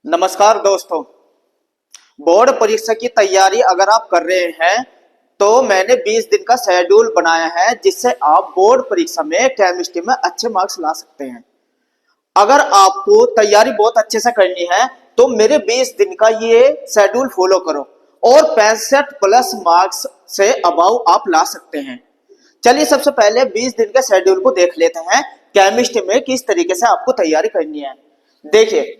नमस्कार दोस्तों। बोर्ड परीक्षा की तैयारी अगर आप कर रहे हैं तो मैंने 20 दिन का शेड्यूल बनाया है जिससे आप बोर्ड परीक्षा में केमिस्ट्री में अच्छे मार्क्स ला सकते हैं। अगर आपको तैयारी बहुत अच्छे से करनी है तो मेरे 20 दिन का ये शेड्यूल फॉलो करो और 65 प्लस मार्क्स से अबाव आप ला सकते हैं। चलिए सबसे पहले 20 दिन के शेड्यूल को देख लेते हैं, केमिस्ट्री में किस तरीके से आपको तैयारी करनी है। देखिए,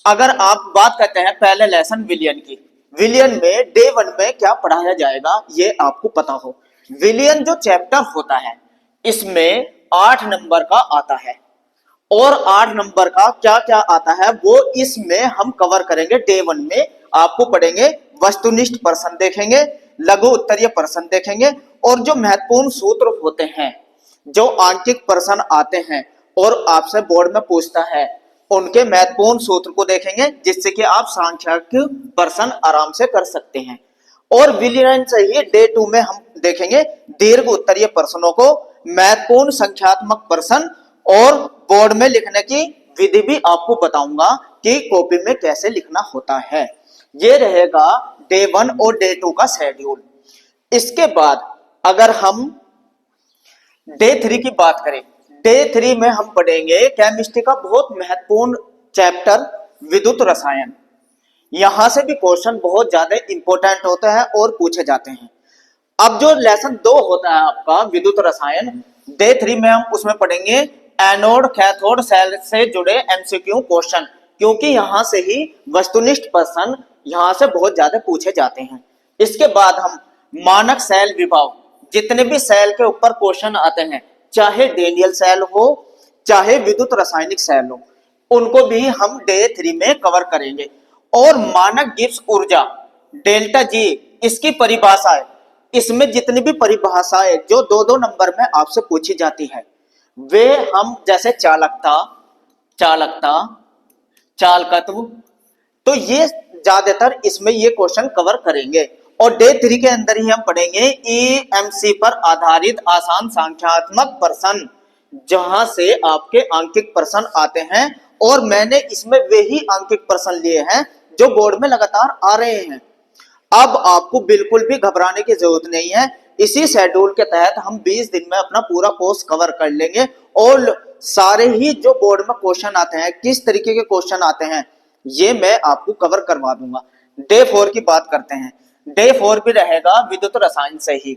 अगर आप बात करते हैं पहले लेसन विलियन की, विलियन में डे 1 में क्या पढ़ाया जाएगा ये आपको पता हो। विलियन जो चैप्टर होता है इसमें 8 नंबर का आता है और 8 नंबर का क्या क्या आता है वो इसमें हम कवर करेंगे। डे 1 में आपको पढ़ेंगे, वस्तुनिष्ठ प्रश्न देखेंगे, लघु उत्तरीय प्रश्न देखेंगे और जो महत्वपूर्ण सूत्र होते हैं, जो आंकिक प्रश्न आते हैं और आपसे बोर्ड में पूछता है, उनके महत्वपूर्ण सूत्र को देखेंगे जिससे कि आप सांख्यिक प्रश्न आराम से कर सकते हैं। और विलियन से ही डे 2 में हम देखेंगे दीर्घ उत्तरीय प्रश्नों को, महत्वपूर्ण संख्यात्मक प्रश्न और बोर्ड में लिखने की विधि भी आपको बताऊंगा कि कॉपी में कैसे लिखना होता है। ये रहेगा डे 1 और डे 2 का शेड्यूल। इसके बाद अगर हम डे 3 की बात करें, डे 3 में हम पढ़ेंगे केमिस्ट्री का बहुत महत्वपूर्ण चैप्टर विद्युत रसायन। यहां से भी क्वेश्चन बहुत ज्यादा इंपॉर्टेंट होते हैं और पूछे जाते हैं। अब जो लेसन 2 होता है आपका विद्युत रसायन, डे 3 में हम उसमें पढ़ेंगे एनोड कैथोड सेल से जुड़े एमसीक्यू क्वेश्चन, क्योंकि यहां से ही वस्तुनिष्ठ प्रश्न यहां से बहुत ज्यादा पूछे जाते हैं। इसके बाद हम मानक सेल विभाग, जितने भी सेल के ऊपर क्वेश्चन आते हैं, चाहे डेनियल सेल हो चाहे विद्युत रासायनिक सेल हो, उनको भी हम डे 3 में कवर करेंगे। और मानक गिब्स ऊर्जा डेल्टा जी, इसकी परिभाषा है, इसमें जितनी भी परिभाषाएं जो 2-2 नंबर में आपसे पूछी जाती है वे हम, जैसे चालकता, चालकता, चालकत्व, तो ये ज्यादातर इसमें ये क्वेश्चन कवर करेंगे। और डे 3 के अंदर ही हम पढ़ेंगे ईएमसी पर आधारित आसान संख्यात्मक प्रश्न, जहां से आपके आंकिक प्रश्न आते हैं और मैंने इसमें वही आंकिक प्रश्न लिए हैं जो बोर्ड में लगातार आ रहे हैं। अब आपको बिल्कुल भी घबराने की जरूरत नहीं है। इसी शेड्यूल के तहत हम 20 दिन में अपना पूरा कोर्स कवर कर लेंगे और सारे ही जो बोर्ड में क्वेश्चन आते हैं, किस तरीके के क्वेश्चन आते हैं, ये मैं आपको कवर करवा दूंगा। डे 4 की बात करते हैं। डे 4 भी रहेगा विद्युत रसायन से ही।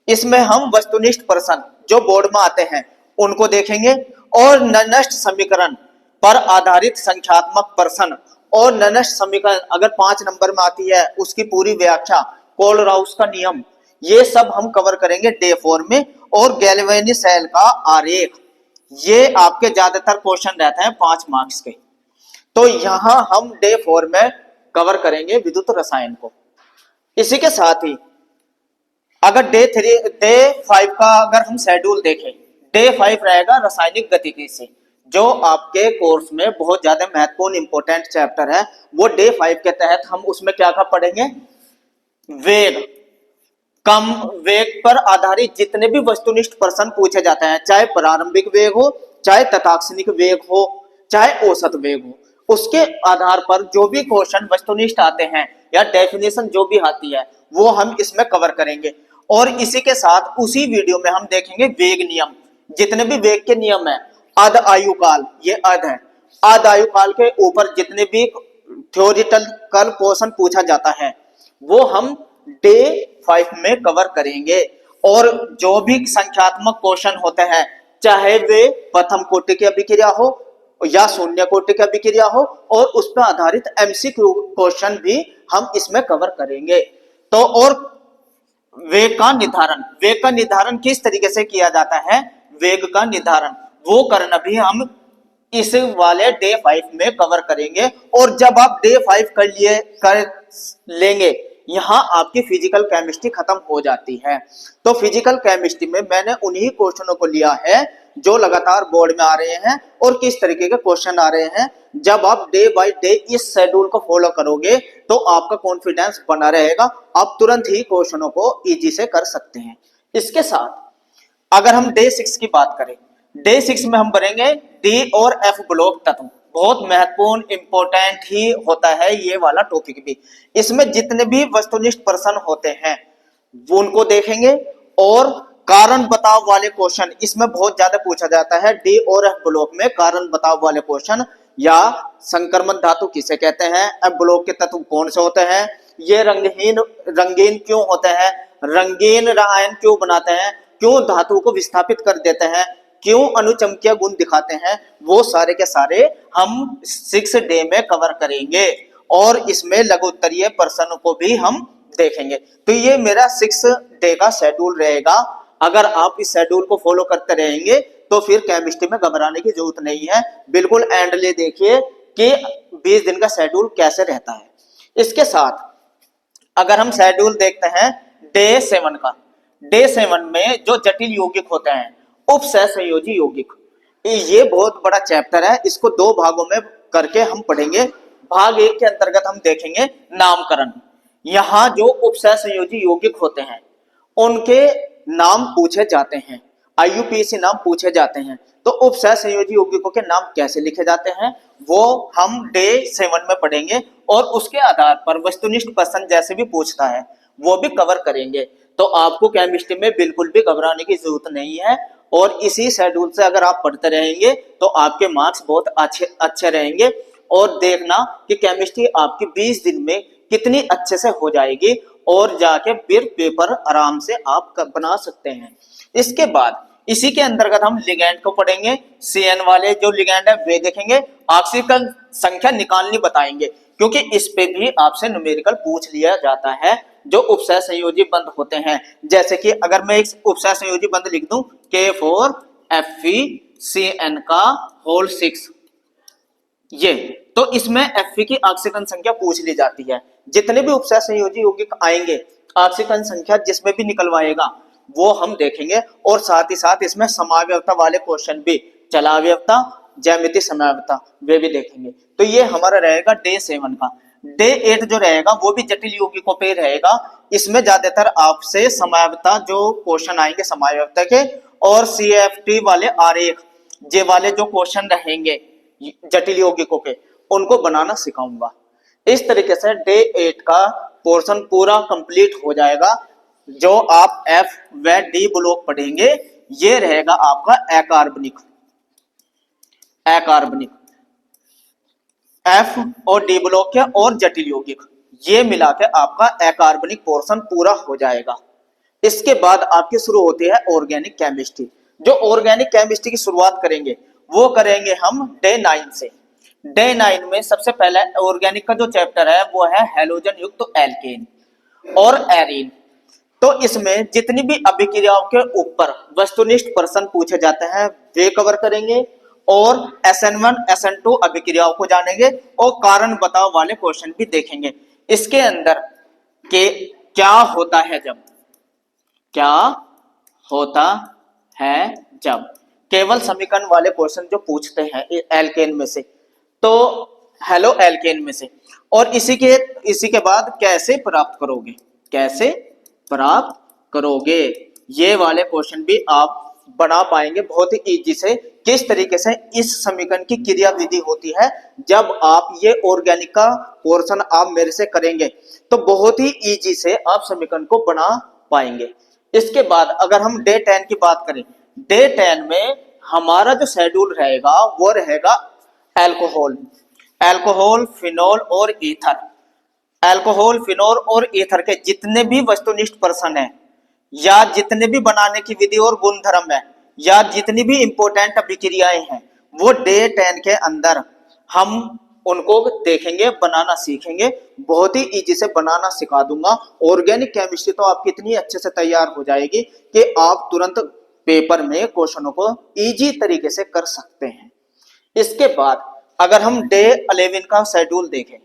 इसमें हम वस्तुनिष्ठ प्रश्न जो बोर्ड में आते हैं उनको देखेंगे और ननस्ट समीकरण पर आधारित संख्यात्मक प्रश्न और ननस्ट समीकरण अगर 5 नंबर में आती है उसकी पूरी व्याख्या, कोलराउस का नियम, ये सब हम कवर करेंगे डे 4 में। और गैल्वेनी सेल का आरेख, ये आपके ज्यादातर क्वेश्चन रहते हैं 5 मार्क्स के, तो यहां हम डे 4 में कवर करेंगे विद्युत रसायन को। इसी के साथ ही अगर डे 5 का अगर हम शेड्यूल देखें, डे 5 रहेगा रासायनिक गतिकी से, जो आपके कोर्स में बहुत ज्यादा महत्वपूर्ण इंपॉर्टेंट चैप्टर है। वो डे 5 के तहत हम उसमें क्या क्या पढ़ेंगे, वेग, कम वेग पर आधारित जितने भी वस्तुनिष्ठ प्रश्न पूछे जाते हैं, चाहे प्रारंभिक वेग हो, चाहे तत्क्षणिक वेग हो, चाहे औसत वेग हो, उसके आधार पर जो भी क्वेश्चन वस्तुनिष्ठ आते हैं या डेफिनेशन जो भी आती है वो हम इसमें कवर करेंगे। और इसी के साथ उसी वीडियो में हम देखेंगे वेग नियम, जितने भी वेग के नियम है, अध आयुकाल, ये अध है, अध आयुकाल के ऊपर जितने भी थ्योरेटिकल क्वेश्चन पूछा जाता है वो हम डे 5 में कवर करेंगे। और जो भी संख्यात्मक क्वेश्चन होते हैं, चाहे वे प्रथम कोटि की अभिक्रिया हो या शून्य कोटि की अभिक्रिया हो, और उस पर आधारित एमसीक्यू क्वेश्चन भी हम इसमें कवर करेंगे। तो और वेग का निर्धारण, वेग का निर्धारण किस तरीके से किया जाता है, वेग का निर्धारण वो करना भी हम इस वाले डे 5 में कवर करेंगे। और जब आप डे 5 कर लेंगे, यहां आपकी फिजिकल केमिस्ट्री खत्म हो जाती है। तो फिजिकल केमिस्ट्री में मैंने उन्हीं क्वेश्चनों को लिया है जो लगातार बोर्ड में आ रहे हैं और किस तरीके के क्वेश्चन आ रहे हैं। जब आप डे बाय डे इस शेड्यूल को फॉलो करोगे तो आपका कॉन्फिडेंस बना रहेगा, आप तुरंत ही क्वेश्चनों को इजी से कर सकते हैं। इसके साथ अगर हम डे 6 की बात करें, डे 6 में हम पढ़ेंगे डी और एफ ब्लॉक तत्व। बहुत महत्वपूर्ण इंपॉर्टेंट ही होता है ये वाला टॉपिक भी। इसमें जितने भी वस्तुनिष्ठ प्रश्न होते हैं वो उनको देखेंगे, और कारण बताओ वाले क्वेश्चन इसमें बहुत ज्यादा पूछा जाता है। डी और एफ ब्लॉक में कारण बताओ वाले क्वेश्चन, या संक्रमण धातु किसे कहते हैं, एफ ब्लॉक के तत्व कौन से होते हैं, ये रंगीन क्यों होते हैं, रंगीन रसायन क्यों बनाते हैं, क्यों धातु को विस्थापित कर देते हैं, क्यों अनुचमकीय गुण दिखाते हैं, वो सारे के सारे हम 6 डे में कवर करेंगे, और इसमें लघु उत्तरीय प्रश्नों को भी हम देखेंगे। तो ये मेरा 6 डे का शेड्यूल रहेगा। अगर आप इस शेड्यूल को फॉलो करते रहेंगे तो फिर केमिस्ट्री में घबराने की जरूरत नहीं है। बिल्कुल एंडली देखिए कि 20 दिन का शेड्यूल कैसे रहता है। इसके साथ अगर हम शेड्यूल देखते हैं डे 7 का, डे 7 में जो जटिल यौगिक होते हैं, उपसह संयोजी यौगिक, ये बहुत बड़ा चैप्टर है। इसको 2 भागों में करके हम पढ़ेंगे। भाग 1 के अंतर्गत हम देखेंगे नामकरण। यहाँ जो उपसह संयोजी यौगिक होते हैं उनके नाम पूछे जाते हैं, आईयूपीएसी नाम पूछे जाते हैं। तो उपसह संयोजी यौगिकों के नाम कैसे लिखे जाते हैं वो हम डे 7 में पढ़ेंगे, और उसके आधार पर वस्तुनिष्ठ प्रश्न जैसे भी पूछता है वो भी कवर करेंगे। तो आपको केमिस्ट्री में बिल्कुल भी घबराने की जरूरत नहीं है, और इसी शेड्यूल से अगर आप पढ़ते रहेंगे तो आपके मार्क्स बहुत अच्छे रहेंगे। और देखना कि केमिस्ट्री आपकी 20 दिन में कितनी अच्छे से हो जाएगी, और जाके फिर पेपर आराम से आप बना सकते हैं। इसके बाद इसी के अंतर्गत हम लिगैंड को पढ़ेंगे। सीएन वाले जो लिगैंड है वे देखेंगे, ऑक्सीजन संख्या निकालनी बताएंगे, क्योंकि इस पे भी आपसे न्यूमेरिकल पूछ लिया जाता है जो उपसह संयोजी बंध होते हैं। जैसे कि अगर मैं एक उपसह संयोजी बंध लिख दूं K4FeCN का होल 6, ये तो इसमें Fe की ऑक्सीजन संख्या पूछ ली जाती है। जितने भी उपसह संयोजी यौगिक आएंगे ऑक्सीजन संख्या जिसमें भी निकलवाएगा वो हम देखेंगे, और साथ ही साथ इसमें समाव्यवस्था वाले क्वेश्चन भी, चलाव्यवस्था, ज्यामितीय समाव्यवस्था, वे भी देखेंगे। तो ये हमारा रहेगा डे 7 का। डे 8 जो रहेगा वो भी जटिल यौगिकों पे रहेगा। इसमें ज्यादातर आपसे समाव्यवस्था जो क्वेश्चन आएंगे समाव्यवस्था के, और CFT वाले आरेख जे वाले जो क्वेश्चन रहेंगे जटिल यौगिकों के, उनको बनाना सिखाऊंगा। इस तरीके से डे 8 का पोर्शन पूरा कंप्लीट हो जाएगा। जो आप F व D ब्लॉक पढ़ेंगे ये रहेगा आपका अकार्बनिक, F और D ब्लॉक के और जटिल यौगिक, ये मिला के आपका अकार्बनिक पोर्शन पूरा हो जाएगा। इसके बाद आपकी शुरू होती है ऑर्गेनिक केमिस्ट्री। जो ऑर्गेनिक केमिस्ट्री की शुरुआत करेंगे वो करेंगे हम डे 9 से। डे 9 में सबसे पहले ऑर्गेनिक का जो चैप्टर है वो है हैलोजन युक्त एल्केन और एरीन। तो इसमें जितनी भी अभिक्रियाओं के ऊपर वस्तुनिष्ठ प्रश्न पूछे जाते हैं वे कवर करेंगे, और SN1 SN2 अभिक्रियाओं को जानेंगे, और कारण बताओ वाले क्वेश्चन भी देखेंगे। इसके अंदर के क्या होता है जब केवल समीकरण वाले क्वेश्चन जो पूछते हैं एल्केन में से, तो हेलो एल्केन में से, और इसी के बाद कैसे प्राप्त करोगे ये वाले क्वेश्चन भी आप बना पाएंगे बहुत ही इजी से। किस तरीके से इस समीकरण की क्रिया विधि होती है, जब आप ये ऑर्गेनिक का पोर्शन आप मेरे से करेंगे तो बहुत ही इजी से आप समीकरण को बना पाएंगे। इसके बाद अगर हम डे 10 की बात करें, डे 10 में हमारा जो शेड्यूल रहेगा वो रहेगा अल्कोहल, फिनोल और ईथर। अल्कोहल, फिनोल और ईथर के जितने भी वस्तुनिष्ठ प्रश्न है, या जितने भी बनाने की विधि और गुणधर्म है, या जितनी भी इंपॉर्टेंट अभिक्रियाएं हैं, वो डे 10 के अंदर हम उनको देखेंगे, बनाना सीखेंगे। बहुत ही इजी से बनाना सिखा दूंगा। ऑर्गेनिक केमिस्ट्री तो आपकी इतनी अच्छे से तैयार हो जाएगी कि आप तुरंत पेपर में क्वेश्चनों को इजी तरीके से कर सकते हैं। इसके बाद अगर हम डे 11 का शेड्यूल देखें,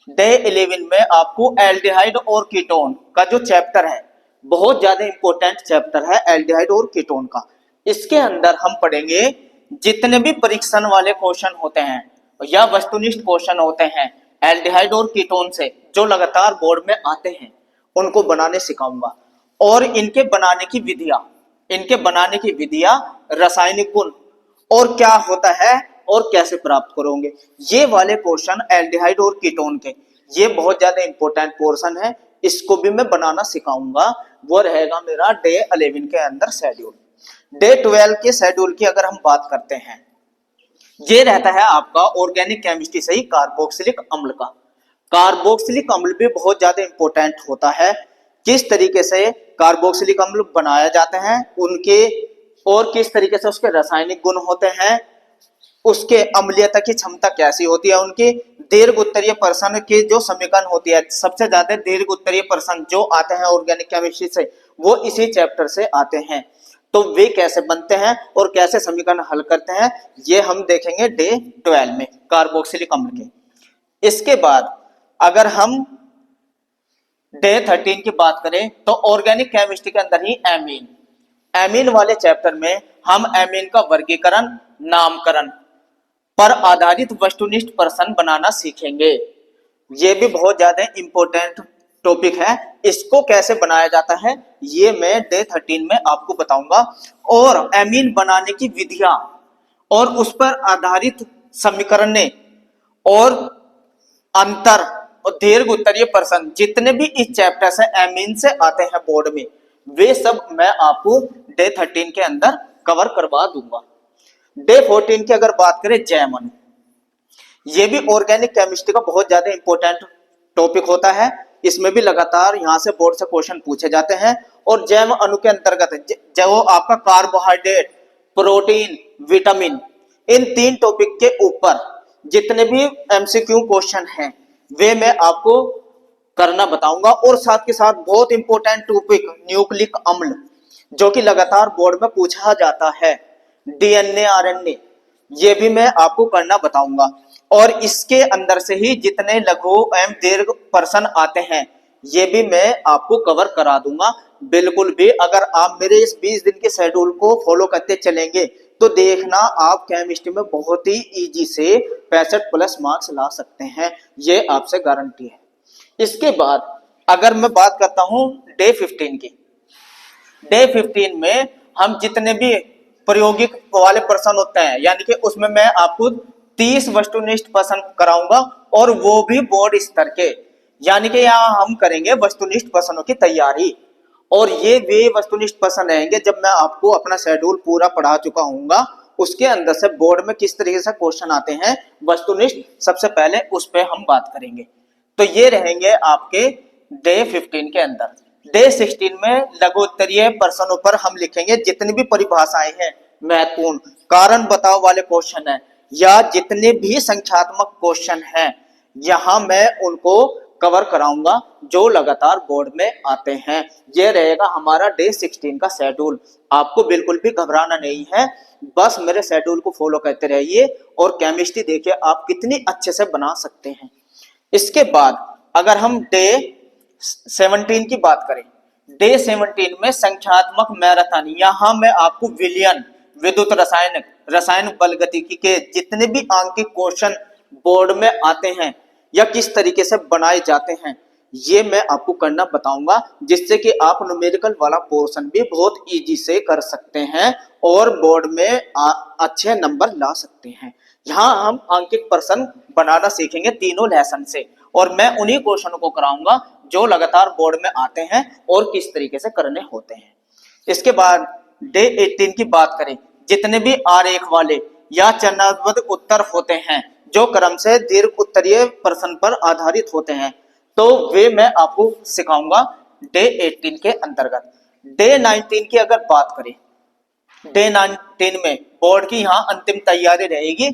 डे 11 में आपको एल्डिहाइड और कीटोन का जो चैप्टर है, बहुत ज्यादा इंपॉर्टेंट चैप्टर है एल्डिहाइड और कीटोन का। इसके अंदर हम पढ़ेंगे जितने भी परीक्षण वाले क्वेश्चन होते हैं या वस्तुनिष्ठ क्वेश्चन होते हैं एल्डिहाइड और कीटोन से, जो लगातार बोर्ड में आते हैं, उनको बनाने सिखाऊंगा। और इनके बनाने की विधियां, रासायनिक गुण, और क्या होता है और कैसे प्राप्त करोगे। ये वाले क्वेश्चन एल्डिहाइड और कीटोन के, ये बहुत ज्यादा इंपॉर्टेंट पोर्शन है, इसको भी मैं बनाना सिखाऊंगा। वो रहेगा मेरा डे 11 के अंदर शेड्यूल। डे 12 के शेड्यूल की अगर हम बात करते हैं, ये रहता है आपका ऑर्गेनिक केमिस्ट्री से ही कार्बोक्सिलिक अम्ल का। कार्बोक्सिलिक अम्ल भी बहुत ज्यादा इंपॉर्टेंट होता है, किस तरीके से कार्बोक्सिलिक अम्ल बनाया जाते हैं उनके, और किस तरीके से उसके रासायनिक गुण होते हैं, उसके अम्लीयता की क्षमता कैसी होती है, उनकी दीर्घ उत्तरीय प्रश्न की जो समीकरण होती है, सबसे ज्यादा दीर्घ उत्तरीय प्रश्न जो आते हैं ऑर्गेनिक केमिस्ट्री से वो इसी चैप्टर से आते हैं। तो वे कैसे बनते हैं और कैसे समीकरण हल करते हैं, ये हम देखेंगे डे 12 में कार्बोक्सिलिक अम्ल के। इसके बाद अगर हम डे 13 की बात करें तो ऑर्गेनिक केमिस्ट्री के अंदर ही एमीन, एमीन वाले चैप्टर में हम एमीन का वर्गीकरण, नामकरण पर आधारित वस्तुनिष्ठ प्रश्न बनाना सीखेंगे। ये भी बहुत ज्यादा इंपॉर्टेंट टॉपिक है, इसको कैसे बनाया जाता है ये मैं डे 13 में आपको बताऊंगा। और एमीन बनाने की विधियां और उस पर आधारित समीकरणें और अंतर और दीर्घ उत्तरीय प्रश्न जितने भी इस चैप्टर से एमीन से आते हैं बोर्ड में, वे सब मैं आपको डे 13 के अंदर कवर करवा दूंगा। डे 14 की अगर बात करें जैव अणु, ये भी ऑर्गेनिक केमिस्ट्री का बहुत ज्यादा इंपॉर्टेंट टॉपिक होता है, इसमें भी लगातार यहां से बोर्ड से क्वेश्चन पूछे जाते हैं। और जैव अणु के अंतर्गत जो आपका कार्बोहाइड्रेट, प्रोटीन, विटामिन, इन तीन टॉपिक के ऊपर जितने भी एमसीक्यू क्वेश्चन हैं वे मैं आपको करना बताऊंगा। और साथ के साथ बहुत इंपॉर्टेंट टॉपिक न्यूक्लिक अम्ल जो कि लगातार बोर्ड में पूछा जाता है, डीएनए, आरएनए, ये भी मैं आपको करना बताऊंगा। और इसके अंदर से ही जितने लघु एवं दीर्घ प्रश्न आते हैं ये भी मैं आपको कवर करा दूंगा। बिल्कुल भी अगर आप मेरे इस 20 दिन के शेड्यूल को फॉलो करते चलेंगे तो देखना आप केमिस्ट्री में बहुत ही इजी से 65+ मार्क्स ला सकते हैं, ये आपसे गारंटी है। इसके बाद अगर मैं बात करता हूं डे 15 की, डे 15 में हम जितने भी प्रायोगिक वाले प्रश्न होते हैं, यानी कि उसमें मैं आपको 30 वस्तुनिष्ठ प्रश्न कराऊंगा और वो भी बोर्ड स्तर के, यानी कि यहाँ हम करेंगे वस्तुनिष्ठ प्रश्नों की तैयारी। और ये वे वस्तुनिष्ठ प्रश्न रहेंगे जब मैं आपको अपना शेड्यूल पूरा पढ़ा चुका हूंगा, उसके अंदर से बोर्ड में किस तरीके से क्वेश्चन आते हैं वस्तुनिष्ठ, सबसे पहले उस पर हम बात करेंगे। तो ये रहेंगे आपके डे 15 के अंदर। डे 16 में लघु उत्तरीय प्रश्नों पर हम लिखेंगे जितनी भी परिभाषाएं हैं, महत्वपूर्ण कारण बताओ वाले क्वेश्चन है या जितने भी संख्यात्मक क्वेश्चन हैं, यहां मैं उनको कवर कराऊंगा जो लगातार बोर्ड में आते हैं। ये रहेगा हमारा डे 16 का शेड्यूल। आपको बिल्कुल भी घबराना नहीं है, बस मेरे शेड्यूल को फॉलो करते रहिए और केमिस्ट्री देखिए आप कितनी अच्छे से बना सकते हैं। इसके बाद अगर हम डे 17 की बात करें, डे 17 में संख्यात्मक मैराथन, यहां मैं आपको विलयन, विद्युत रासायनिक, रसायन बल गतिकी के जितने भी आंकिक क्वेश्चन बोर्ड में आते हैं या किस तरीके से बनाए जाते हैं ये मैं आपको करना बताऊंगा, जिससे कि आप न्यूमेरिकल वाला पोर्शन भी बहुत इजी से कर सकते हैं और बोर्ड में अच्छे नंबर ला सकते हैं। यहाँ हम आंकिक प्रश्न बनाना सीखेंगे तीनों लेसन से, और मैं उन्हीं क्वेश्चनों को कराऊंगा जो लगातार बोर्ड में आते हैं और किस तरीके से करने होते हैं। इसके बाद डे 18 की बात करें, जितने भी आरेख वाले या चरणबद्ध उत्तर होते हैं जो क्रम से दीर्घ उत्तरीय प्रश्न पर आधारित होते हैं, तो वे मैं आपको सिखाऊंगा डे 18 के अंतर्गत। डे 19 की अगर बात करें, डे 19 में बोर्ड की यहाँ अंतिम तैयारी रहेगी,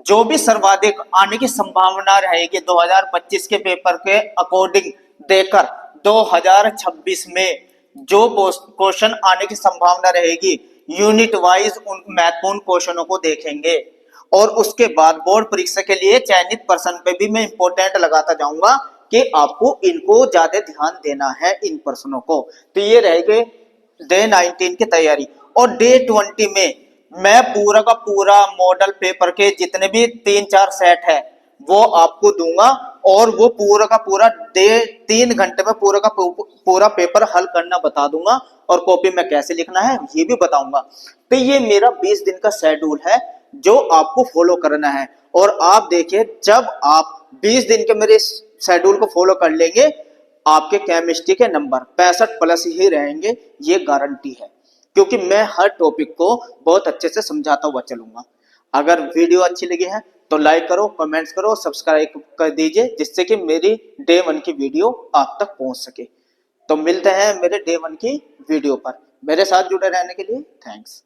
जो भी सर्वाधिक आने की संभावना रहेगी 2025 के पेपर के अकॉर्डिंग देकर 2026 में जो क्वेश्चन आने की संभावना रहेगी यूनिट वाइज उन महत्वपूर्ण क्वेश्चनों को देखेंगे। और उसके बाद बोर्ड परीक्षा के लिए चयनित प्रश्न पे भी मैं इंपॉर्टेंट लगाता जाऊंगा कि आपको इनको ज्यादा ध्यान देना है इन प्रश्नों को। तो ये रहेगी डे 19 की तैयारी। और डे 20 में मैं पूरा का पूरा मॉडल पेपर के जितने भी 3-4 सेट है वो आपको दूंगा और वो पूरा का पूरा 3 घंटे में पूरा का पूरा पेपर हल करना बता दूंगा और कॉपी में कैसे लिखना है ये भी बताऊंगा। तो ये मेरा 20 दिन का शेड्यूल है, जो आपको फॉलो करना है। और आप देखिए, जब आप 20 दिन के मेरे शेड्यूल को फॉलो कर लेंगे, आपके केमिस्ट्री के नंबर 65+ ही रहेंगे, ये गारंटी है, क्योंकि मैं हर टॉपिक को बहुत अच्छे से समझाता हुआ चलूंगा। अगर वीडियो अच्छी लगी है तो लाइक करो, कमेंट्स करो, सब्सक्राइब कर दीजिए, जिससे कि मेरी डे 1 की वीडियो आप तक पहुंच सके। तो मिलते हैं मेरे डे 1 की वीडियो पर। मेरे साथ जुड़े रहने के लिए थैंक्स।